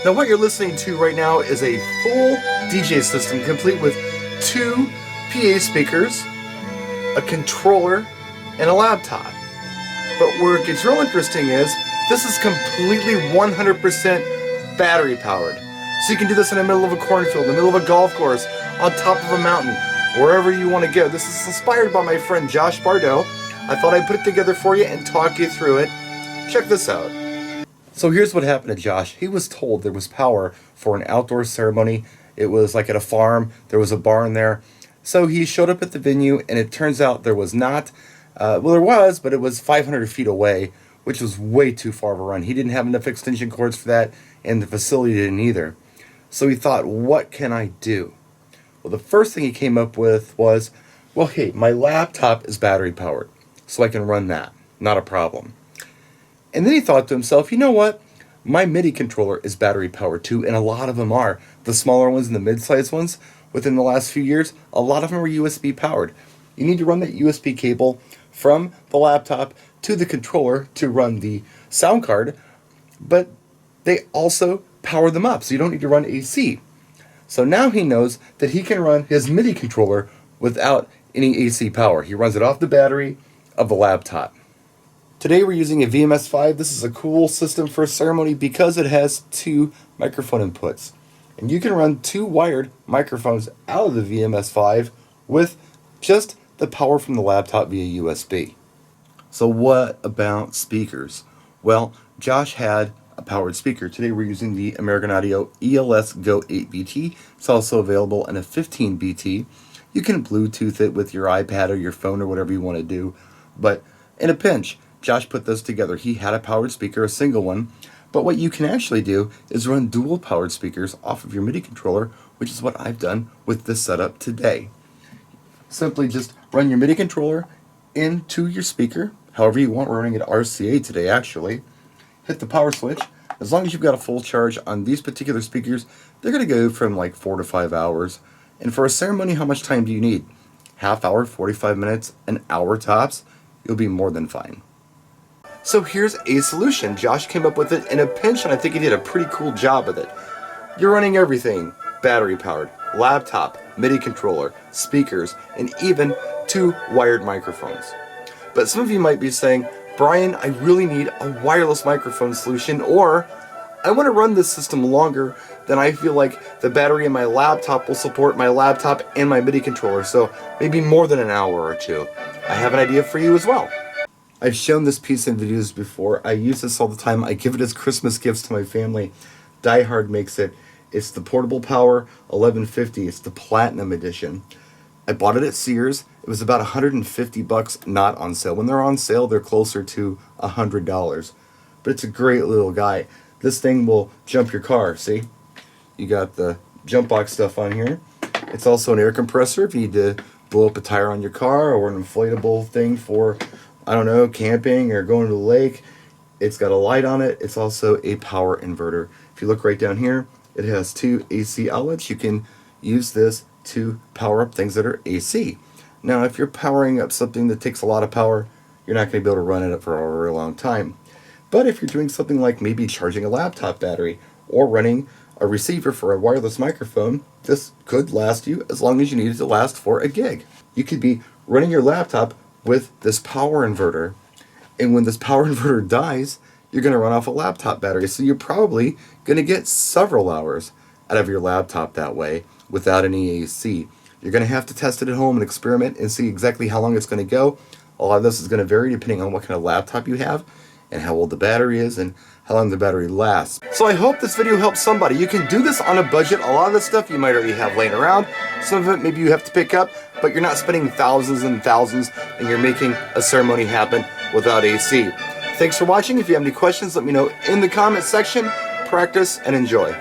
Now what you're listening to right now is a full DJ system complete with 2 PA speakers, a controller, and a laptop. But where it gets real interesting is this is completely 100% battery powered. So you can do this in the middle of a cornfield, in the middle of a golf course, on top of a mountain, wherever you want to go. This is inspired by my friend Josh Bardo. I thought I'd put it together for you and talk you through it. Check this out. So here's what happened to Josh. He was told there was power for an outdoor ceremony. It was like at a farm. There was a barn there. So he showed up at the venue, and it turns out there was not. Well, there was, but it was 500 feet away, which was way too far of a run. He didn't have enough extension cords for that, and the facility didn't either. So he thought, what can I do? Well, the first thing he came up with was, well, hey, my laptop is battery powered, so I can run that. Not a problem. And then he thought to himself, you know what? My MIDI controller is battery powered too, and a lot of them are. The smaller ones and the mid-sized ones, within the last few years, a lot of them are USB powered. You need to run that USB cable from the laptop to the controller to run the sound card, but they also power them up, so you don't need to run AC. So now he knows that he can run his MIDI controller without any AC power. He runs it off the battery of the laptop. Today we're using a VMS5. This is a cool system for a ceremony because it has 2 microphone inputs. And you can run 2 wired microphones out of the VMS5 with just the power from the laptop via USB. So what about speakers? Well, Josh had a powered speaker. Today we're using the American Audio ELS Go 8BT. It's also available in a 15BT. You can Bluetooth it with your iPad or your phone or whatever you want to do. But in a pinch, Josh put this together. He had a powered speaker, a single one, but what you can actually do is run dual powered speakers off of your MIDI controller, which is what I've done with this setup today. Simply just run your MIDI controller into your speaker, however you want. We're running at RCA today actually. Hit the power switch. As long as you've got a full charge on these particular speakers, they're going to go from like 4 to 5 hours. And for a ceremony, how much time do you need? Half hour, 45 minutes, an hour tops? You'll be more than fine. So here's a solution. Josh came up with it in a pinch, and I think he did a pretty cool job with it. You're running everything battery powered, laptop, MIDI controller, speakers, and even 2 wired microphones. But some of you might be saying, Brian, I really need a wireless microphone solution, or I want to run this system longer than I feel like the battery in my laptop will support my laptop and my MIDI controller, so maybe more than an hour or 2. I have an idea for you as well. I've shown this piece in videos before. I use this all the time. I give it as Christmas gifts to my family. Die Hard makes it. It's the Portable Power 1150. It's the Platinum Edition. I bought it at Sears. It was about $150, not on sale. When they're on sale, they're closer to $100. But it's a great little guy. This thing will jump your car, see? You got the jump box stuff on here. It's also an air compressor if you need to blow up a tire on your car, or an inflatable thing for, I don't know, camping or going to the lake. It's got a light on it. It's also a power inverter. If you look right down here, it has 2 AC outlets. You can use this to power up things that are AC. Now, if you're powering up something that takes a lot of power, you're not going to be able to run it for a very long time. But if you're doing something like maybe charging a laptop battery or running a receiver for a wireless microphone, this could last you as long as you need it to last for a gig. You could be running your laptop with this power inverter, and when this power inverter dies, you're going to run off a laptop battery. So you're probably going to get several hours out of your laptop that way without any AC. You're going to have to test it at home and experiment and see exactly how long it's going to go. A lot of this is going to vary depending on what kind of laptop you have and how old the battery is and how long the battery lasts. So I hope this video helps somebody. You can do this on a budget. A lot of this stuff you might already have laying around. Some of it maybe you have to pick up, but you're not spending thousands and thousands, and you're making a ceremony happen without AC. Thanks for watching. If you have any questions, let me know in the comment section. Practice and enjoy.